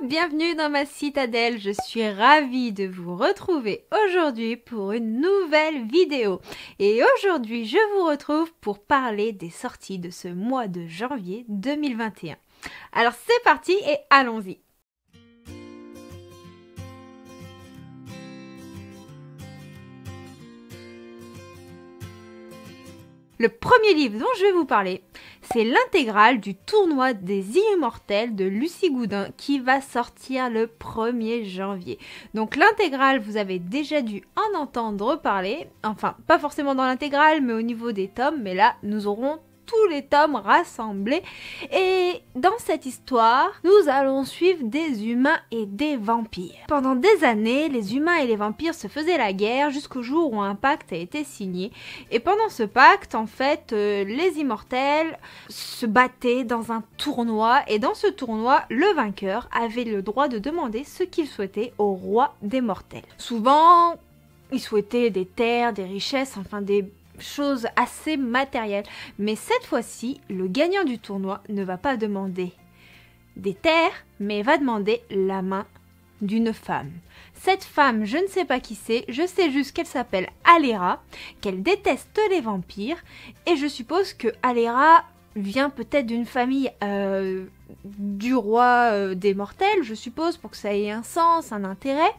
bienvenue dans ma citadelle, je suis ravie de vous retrouver aujourd'hui pour une nouvelle vidéo. Et aujourd'hui, je vous retrouve pour parler des sorties de ce mois de janvier 2021. Alors c'est parti et allons-y. Le premier livre dont je vais vous parler, c'est l'intégrale du tournoi des Immortels de Lucie Goudin qui va sortir le 1er janvier. Donc l'intégrale, vous avez déjà dû en entendre parler, enfin pas forcément dans l'intégrale mais au niveau des tomes, mais là nous aurons tous les tomes rassemblés. Et dans cette histoire, nous allons suivre des humains et des vampires. Pendant des années, les humains et les vampires se faisaient la guerre jusqu'au jour où un pacte a été signé. Et pendant ce pacte, en fait, les immortels se battaient dans un tournoi. Et dans ce tournoi, le vainqueur avait le droit de demander ce qu'il souhaitait au roi des mortels. Souvent, il souhaitait des terres, des richesses, enfin des chose assez matérielle. Mais cette fois-ci, le gagnant du tournoi ne va pas demander des terres, mais va demander la main d'une femme. Cette femme, je ne sais pas qui c'est, je sais juste qu'elle s'appelle Alera, qu'elle déteste les vampires, et je suppose que Alera vient peut-être d'une famille du roi des mortels, je suppose, pour que ça ait un sens, un intérêt.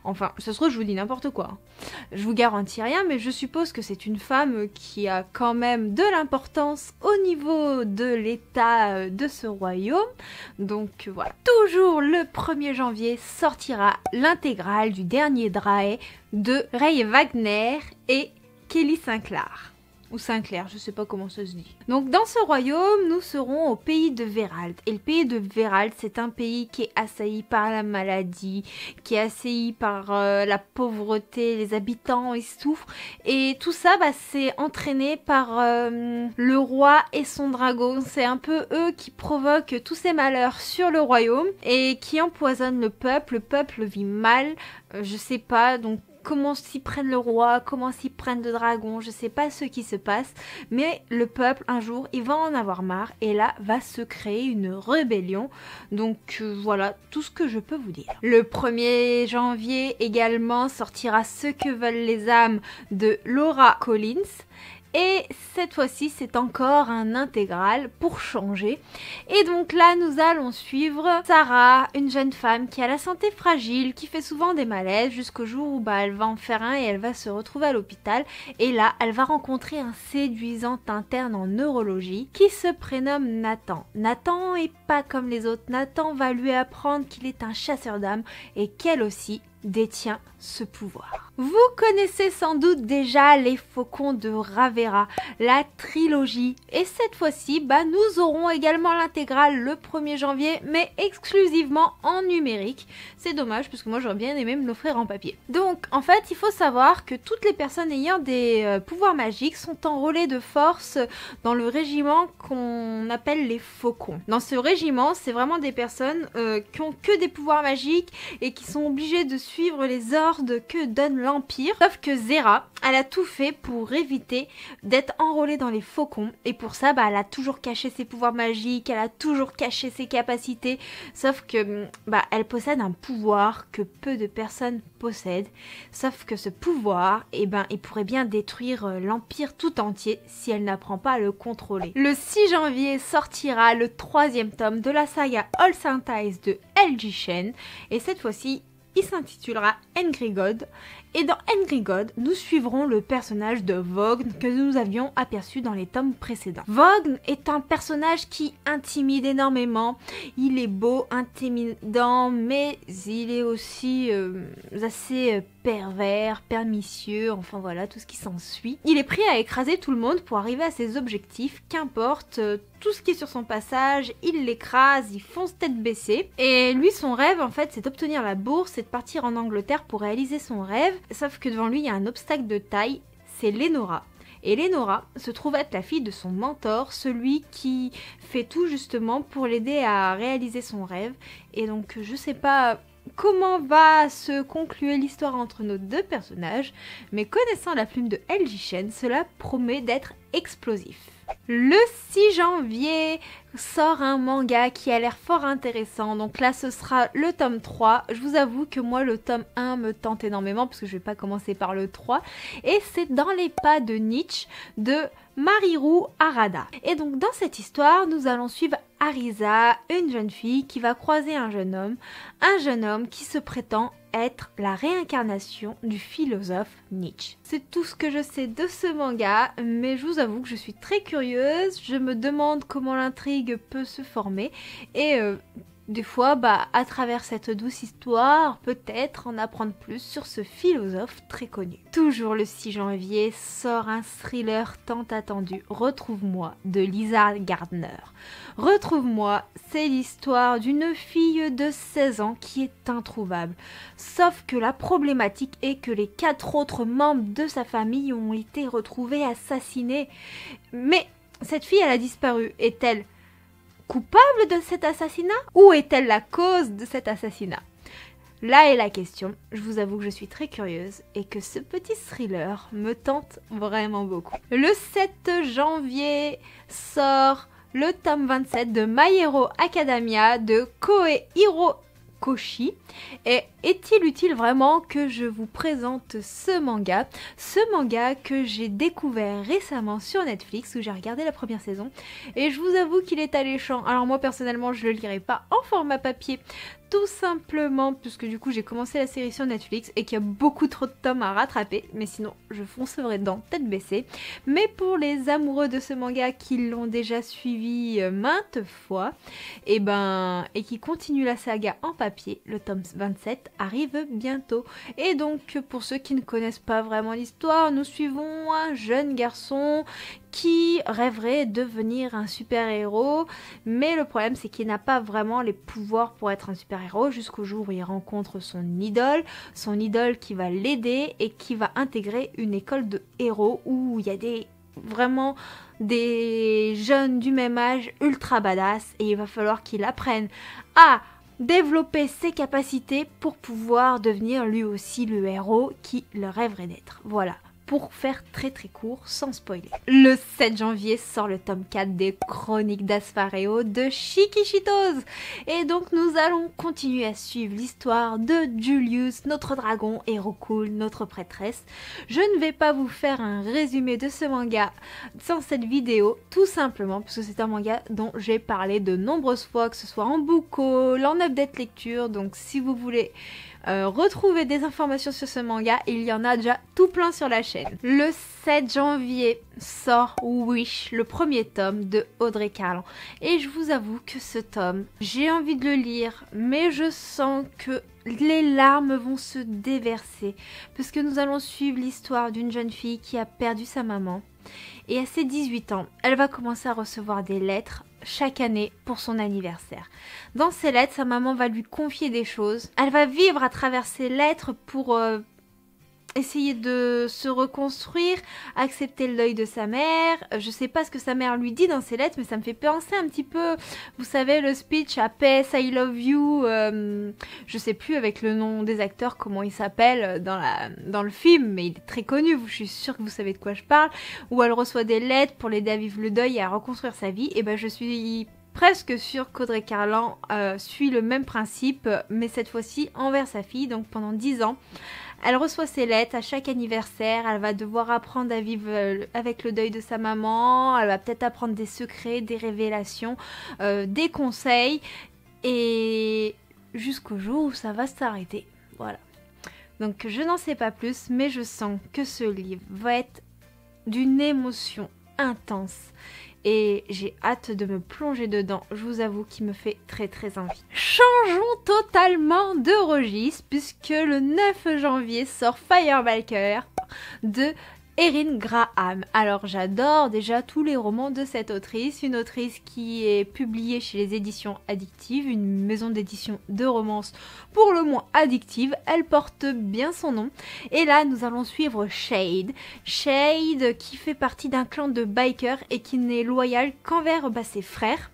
Enfin, ça se trouve, je vous dis n'importe quoi. Je vous garantis rien, mais je suppose que c'est une femme qui a quand même de l'importance au niveau de l'état de ce royaume. Donc voilà. Toujours le 1er janvier sortira l'intégrale du dernier Drae de Ray Wagner et Kelly Sinclair. Ou Sinclair, je sais pas comment ça se dit. Donc dans ce royaume, nous serons au pays de Verald. Et le pays de Verald, c'est un pays qui est assailli par la maladie, qui est assailli par la pauvreté, les habitants, ils souffrent. Et tout ça, c'est entraîné par le roi et son dragon. C'est un peu eux qui provoquent tous ces malheurs sur le royaume et qui empoisonnent le peuple. Le peuple vit mal, je sais pas, donc comment s'y prennent le roi, comment s'y prennent le dragon, je sais pas ce qui se passe, mais le peuple, un jour, il va en avoir marre, et là, va se créer une rébellion. Donc voilà, tout ce que je peux vous dire. Le 1er janvier, également, sortira Ce que veulent les âmes de Laura Collins. Et cette fois-ci, c'est encore un intégral pour changer. Et donc là, nous allons suivre Sarah, une jeune femme qui a la santé fragile, qui fait souvent des malaises, jusqu'au jour où elle va en faire un et elle va se retrouver à l'hôpital. Et là, elle va rencontrer un séduisant interne en neurologie qui se prénomme Nathan. Nathan est pas comme les autres. Nathan va lui apprendre qu'il est un chasseur d'âmes et qu'elle aussi détient ce pouvoir. Vous connaissez sans doute déjà les Faucons de Ravera, la trilogie. Et cette fois-ci, nous aurons également l'intégrale le 1er janvier, mais exclusivement en numérique. C'est dommage, parce que moi j'aurais bien aimé me l'offrir en papier. Donc, en fait, il faut savoir que toutes les personnes ayant des pouvoirs magiques sont enrôlées de force dans le régiment qu'on appelle les Faucons. Dans ce régiment, c'est vraiment des personnes qui ont que des pouvoirs magiques et qui sont obligées de suivre les ordres que donne l'Empire. Sauf que Zera, elle a tout fait pour éviter d'être enrôlée dans les Faucons. Et pour ça, elle a toujours caché ses pouvoirs magiques, elle a toujours caché ses capacités. Sauf que, elle possède un pouvoir que peu de personnes possèdent. Sauf que ce pouvoir, il pourrait bien détruire l'Empire tout entier si elle n'apprend pas à le contrôler. Le 6 janvier sortira le 3e tome de la saga All Saints de L.J. Chen. Et cette fois-ci, il s'intitulera Angry God. Et dans Angry God, nous suivrons le personnage de Vogn que nous avions aperçu dans les tomes précédents. Vogn est un personnage qui intimide énormément. Il est beau, intimidant, mais il est aussi assez pervers, pernicieux, enfin voilà, tout ce qui s'ensuit. Il est pris à écraser tout le monde pour arriver à ses objectifs, qu'importe, tout ce qui est sur son passage, il l'écrase, il fonce tête baissée. Et lui, son rêve, en fait, c'est d'obtenir la bourse et de partir en Angleterre pour réaliser son rêve. Sauf que devant lui, il y a un obstacle de taille, c'est Lenora. Et Lenora se trouve être la fille de son mentor, celui qui fait tout justement pour l'aider à réaliser son rêve. Et donc, je sais pas comment va se conclure l'histoire entre nos deux personnages, mais connaissant la plume de L.J. Chen, cela promet d'être explosif. Le 6 janvier sort un manga qui a l'air fort intéressant. Donc là, ce sera le tome 3. Je vous avoue que moi, le tome 1 me tente énormément parce que je vais pas commencer par le 3. Et c'est dans les pas de Nietzsche de Mariru Harada. Et donc dans cette histoire, nous allons suivre Arisa, une jeune fille qui va croiser un jeune homme qui se prétend être la réincarnation du philosophe Nietzsche. C'est tout ce que je sais de ce manga, mais je vous avoue que je suis très curieuse, je me demande comment l'intrigue peut se former, et des fois, à travers cette douce histoire, peut-être en apprendre plus sur ce philosophe très connu. Toujours le 6 janvier sort un thriller tant attendu, Retrouve-moi, de Lisa Gardner. Retrouve-moi, c'est l'histoire d'une fille de 16 ans qui est introuvable. Sauf que la problématique est que les 4 autres membres de sa famille ont été retrouvés assassinés. Mais cette fille, elle a disparu. Est-elle coupable de cet assassinat ou est-elle la cause de cet assassinat? Là est la question. Je vous avoue que je suis très curieuse et que ce petit thriller me tente vraiment beaucoup. Le 7 janvier sort le tome 27 de My Hero Academia de Koei Hirokoshi. Et est-il utile vraiment que je vous présente ce manga? Ce manga que j'ai découvert récemment sur Netflix, où j'ai regardé la première saison, et je vous avoue qu'il est alléchant. Alors moi personnellement je le lirai pas en format papier, tout simplement puisque du coup j'ai commencé la série sur Netflix et qu'il y a beaucoup trop de tomes à rattraper, mais sinon je foncerai dedans tête baissée. Mais pour les amoureux de ce manga qui l'ont déjà suivi maintes fois, et qui continuent la saga en papier, le tome 27 arrive bientôt. Et donc pour ceux qui ne connaissent pas vraiment l'histoire, nous suivons un jeune garçon qui rêverait de devenir un super-héros, mais le problème c'est qu'il n'a pas vraiment les pouvoirs pour être un super-héros jusqu'au jour où il rencontre son idole qui va l'aider et qui va intégrer une école de héros où il y a vraiment des jeunes du même âge ultra badass, et il va falloir qu'il apprenne à développer ses capacités pour pouvoir devenir lui aussi le héros qui le rêverait d'être. Voilà, pour faire très très court, sans spoiler. Le 7 janvier sort le tome 4 des Chroniques d'Asfareo de Shikishitos. Et donc nous allons continuer à suivre l'histoire de Julius, notre dragon, héros cool, notre prêtresse. Je ne vais pas vous faire un résumé de ce manga dans cette vidéo, tout simplement parce que c'est un manga dont j'ai parlé de nombreuses fois, que ce soit en book haul, en update lecture. Donc si vous voulez retrouver des informations sur ce manga, il y en a déjà tout plein sur la chaîne. Le 7 janvier sort Wish, le premier tome de Audrey Carlan. Et je vous avoue que ce tome, j'ai envie de le lire, mais je sens que les larmes vont se déverser. Parce que nous allons suivre l'histoire d'une jeune fille qui a perdu sa maman. Et à ses 18 ans, elle va commencer à recevoir des lettres chaque année pour son anniversaire. Dans ces lettres, sa maman va lui confier des choses. Elle va vivre à travers ces lettres pour essayer de se reconstruire, accepter le deuil de sa mère. Je sais pas ce que sa mère lui dit dans ses lettres, mais ça me fait penser un petit peu, vous savez, le speech à PS I love you, je sais plus avec le nom des acteurs comment il s'appelle dans le film, mais il est très connu, je suis sûre que vous savez de quoi je parle, où elle reçoit des lettres pour l'aider à vivre le deuil et à reconstruire sa vie. Et je suis presque sûre qu'Audrey Carlan suit le même principe, mais cette fois-ci envers sa fille. Donc pendant 10 ans, elle reçoit ses lettres à chaque anniversaire, elle va devoir apprendre à vivre avec le deuil de sa maman, elle va peut-être apprendre des secrets, des révélations, des conseils, et jusqu'au jour où ça va s'arrêter. Voilà. Donc je n'en sais pas plus, mais je sens que ce livre va être d'une émotion intense. Et j'ai hâte de me plonger dedans, je vous avoue qu'il me fait très très envie. Changeons totalement de registre puisque le 9 janvier sort Firebalker de Erin Graham. Alors j'adore déjà tous les romans de cette autrice, une autrice qui est publiée chez les éditions Addictive, une maison d'édition de romance pour le moins addictive, elle porte bien son nom. Et là nous allons suivre Shade qui fait partie d'un clan de bikers et qui n'est loyal qu'envers ses frères.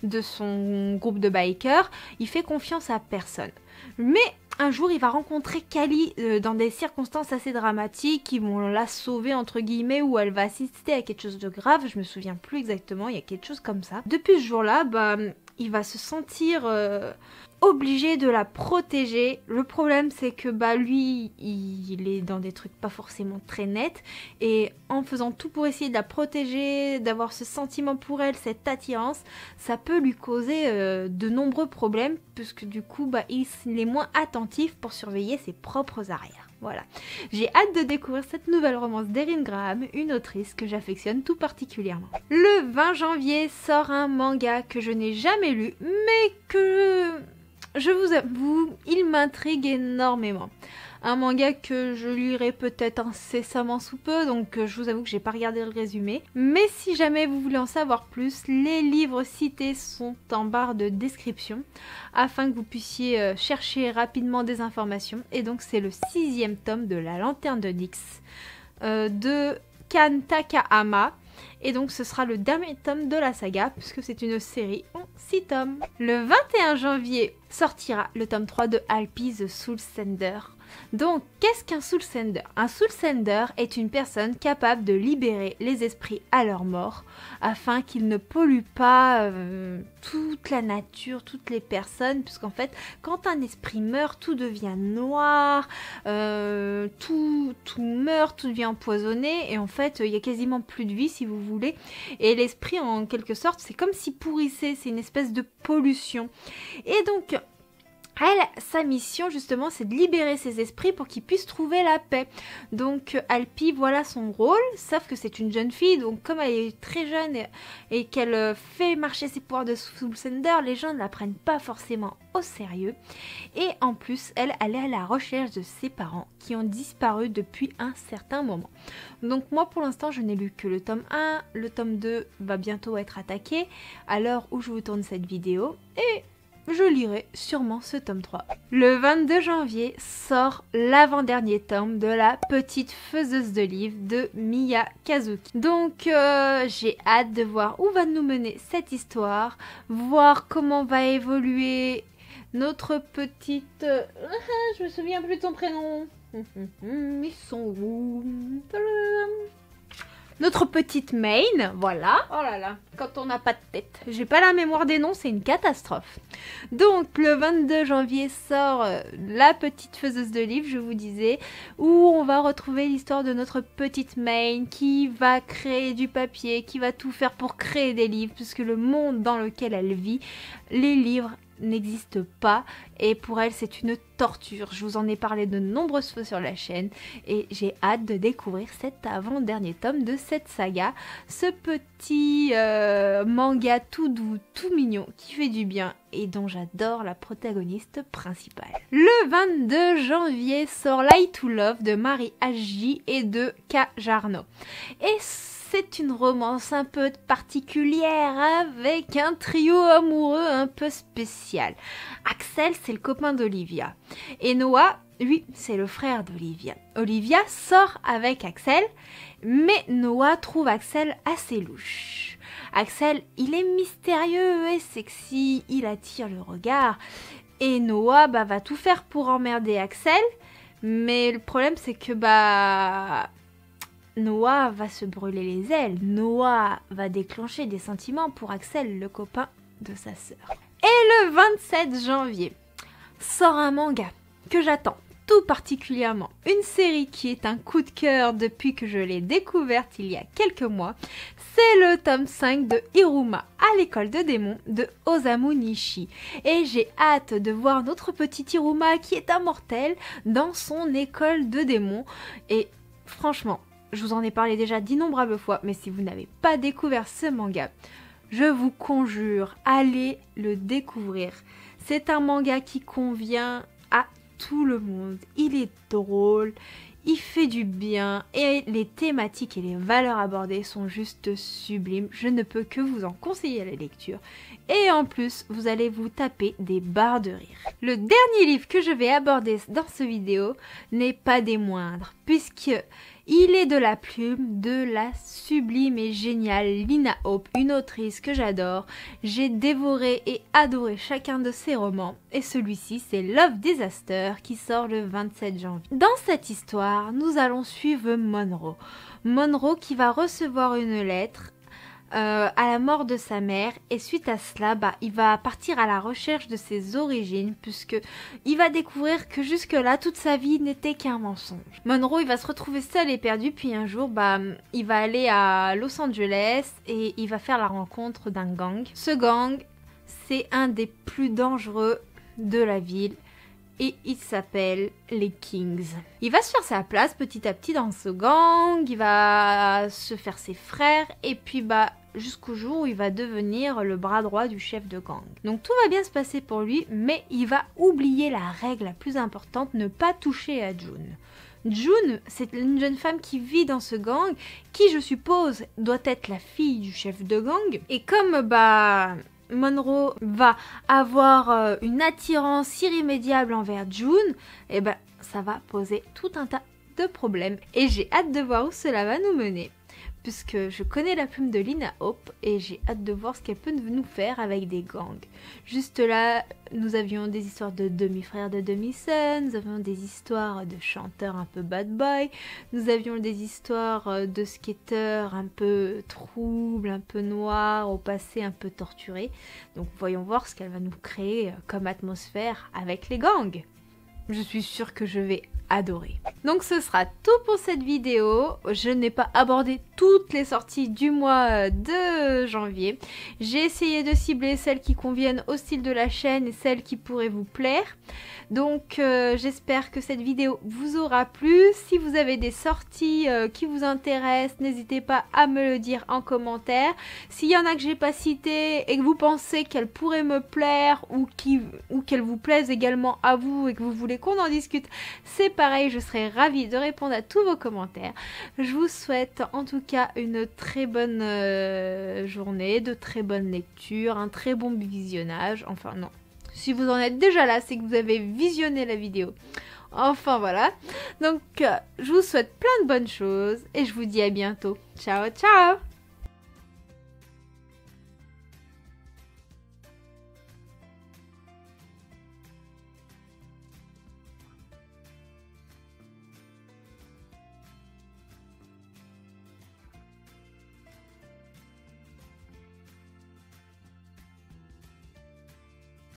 de son groupe de bikers, il fait confiance à personne. Mais un jour, il va rencontrer Cali dans des circonstances assez dramatiques qui vont la sauver, entre guillemets, où elle va assister à quelque chose de grave. Je me souviens plus exactement, il y a quelque chose comme ça. Depuis ce jour-là, il va se sentir obligé de la protéger. Le problème, c'est que lui, il est dans des trucs pas forcément très nets. Et en faisant tout pour essayer de la protéger, d'avoir ce sentiment pour elle, cette attirance, ça peut lui causer de nombreux problèmes, puisque du coup, il est moins attentif pour surveiller ses propres arrières. Voilà. J'ai hâte de découvrir cette nouvelle romance d'Erin Graham, une autrice que j'affectionne tout particulièrement. Le 20 janvier sort un manga que je n'ai jamais lu, mais que, je vous avoue, il m'intrigue énormément. Un manga que je lirai peut-être incessamment sous peu, donc je vous avoue que j'ai pas regardé le résumé. Mais si jamais vous voulez en savoir plus, les livres cités sont en barre de description, afin que vous puissiez chercher rapidement des informations. Et donc c'est le 6e tome de La Lanterne de Nyx, de Kan Takahama. Et donc ce sera le dernier tome de la saga, puisque c'est une série en 6 tomes. Le 21 janvier sortira le tome 3 de Alpi The Soul Sender. Donc, qu'est-ce qu'un Soul Sender? Un Soul Sender est une personne capable de libérer les esprits à leur mort, afin qu'ils ne polluent pas toute la nature, toutes les personnes, puisqu'en fait, quand un esprit meurt, tout devient noir, tout meurt, tout devient empoisonné, et en fait, il y a quasiment plus de vie, si vous voulez, et l'esprit, en quelque sorte, c'est comme s'il pourrissait, c'est une espèce de pollution. Et donc, elle, sa mission justement, c'est de libérer ses esprits pour qu'ils puissent trouver la paix. Donc Alpi, voilà son rôle, sauf que c'est une jeune fille, donc comme elle est très jeune et qu'elle fait marcher ses pouvoirs de Soul Sender, les gens ne la prennent pas forcément au sérieux. Et en plus, elle est à la recherche de ses parents qui ont disparu depuis un certain moment. Donc moi pour l'instant, je n'ai lu que le tome 1, le tome 2 va bientôt être attaqué à l'heure où je vous tourne cette vidéo, et je lirai sûrement ce tome 3. Le 22 janvier sort l'avant-dernier tome de La Petite Faiseuse de livres de Miya Kazuki. Donc j'ai hâte de voir où va nous mener cette histoire, voir comment va évoluer notre petite... je me souviens plus de son prénom. Ils sont où? Notre petite Main, voilà. Oh là là, quand on n'a pas de tête. J'ai pas la mémoire des noms, c'est une catastrophe. Donc, le 22 janvier sort La Petite Faiseuse de livres, je vous disais, où on va retrouver l'histoire de notre petite Main qui va créer du papier, qui va tout faire pour créer des livres, puisque le monde dans lequel elle vit, les livres n'existe pas et pour elle c'est une torture. Je vous en ai parlé de nombreuses fois sur la chaîne et j'ai hâte de découvrir cet avant-dernier tome de cette saga, ce petit manga tout doux, tout mignon qui fait du bien et dont j'adore la protagoniste principale. Le 22 janvier sort Lie to Love de Marie H.J. et de K. Jarno. Et c'est une romance un peu particulière avec un trio amoureux un peu spécial. Axel, c'est le copain d'Olivia. Et Noah, lui, c'est le frère d'Olivia. Olivia sort avec Axel, mais Noah trouve Axel assez louche. Axel, il est mystérieux et sexy, il attire le regard. Et Noah va tout faire pour emmerder Axel, mais le problème c'est que Noah va se brûler les ailes. Noah va déclencher des sentiments pour Axel, le copain de sa sœur. Et le 27 janvier sort un manga que j'attends tout particulièrement. Une série qui est un coup de cœur depuis que je l'ai découverte il y a quelques mois. C'est le tome 5 de Iruma à l'école de démons de Osamu Nishi. Et j'ai hâte de voir notre petit Iruma qui est immortel dans son école de démons. Et franchement, je vous en ai parlé déjà d'innombrables fois, mais si vous n'avez pas découvert ce manga, je vous conjure, allez le découvrir. C'est un manga qui convient à tout le monde. Il est drôle, il fait du bien et les thématiques et les valeurs abordées sont juste sublimes. Je ne peux que vous en conseiller la lecture. Et en plus, vous allez vous taper des barres de rire. Le dernier livre que je vais aborder dans cette vidéo n'est pas des moindres, puisque Il est de la plume de la sublime et géniale Lina Hope, une autrice que j'adore. J'ai dévoré et adoré chacun de ses romans et celui-ci c'est Love Disaster qui sort le 27 janvier. Dans cette histoire, nous allons suivre Monroe. Monroe qui va recevoir une lettre à la mort de sa mère et suite à cela il va partir à la recherche de ses origines puisque il va découvrir que jusque là toute sa vie n'était qu'un mensonge. Monroe il va se retrouver seul et perdu puis un jour il va aller à Los Angeles et il va faire la rencontre d'un gang. Ce gang c'est un des plus dangereux de la ville et il s'appelle les Kings. Il va se faire sa place petit à petit dans ce gang, il va se faire ses frères et puis jusqu'au jour où il va devenir le bras droit du chef de gang. Donc tout va bien se passer pour lui, mais il va oublier la règle la plus importante, ne pas toucher à June. June, c'est une jeune femme qui vit dans ce gang, qui je suppose doit être la fille du chef de gang. Et comme Monroe va avoir une attirance irrémédiable envers June, et ça va poser tout un tas de problèmes. Et j'ai hâte de voir où cela va nous mener. Puisque je connais la plume de Lina Hope et j'ai hâte de voir ce qu'elle peut nous faire avec des gangs. Juste là, nous avions des histoires de demi-frères, de demi-sœurs, nous avions des histoires de chanteurs un peu bad boy, nous avions des histoires de skateurs un peu troubles, un peu noirs, au passé un peu torturés. Donc voyons voir ce qu'elle va nous créer comme atmosphère avec les gangs. Je suis sûre que je vais adorer. Donc ce sera tout pour cette vidéo. Je n'ai pas abordé toutes les sorties du mois de janvier. J'ai essayé de cibler celles qui conviennent au style de la chaîne et celles qui pourraient vous plaire. Donc j'espère que cette vidéo vous aura plu. Si vous avez des sorties qui vous intéressent, n'hésitez pas à me le dire en commentaire. S'il y en a que j'ai pas citées et que vous pensez qu'elles pourraient me plaire ou qu'elles vous plaisent également à vous et que vous voulez qu'on en discute, c'est pareil, je serai ravie de répondre à tous vos commentaires. Je vous souhaite en tout cas une très bonne journée, de très bonnes lectures, un très bon visionnage. Enfin non, si vous en êtes déjà là, c'est que vous avez visionné la vidéo. Enfin voilà, donc je vous souhaite plein de bonnes choses et je vous dis à bientôt. Ciao ciao.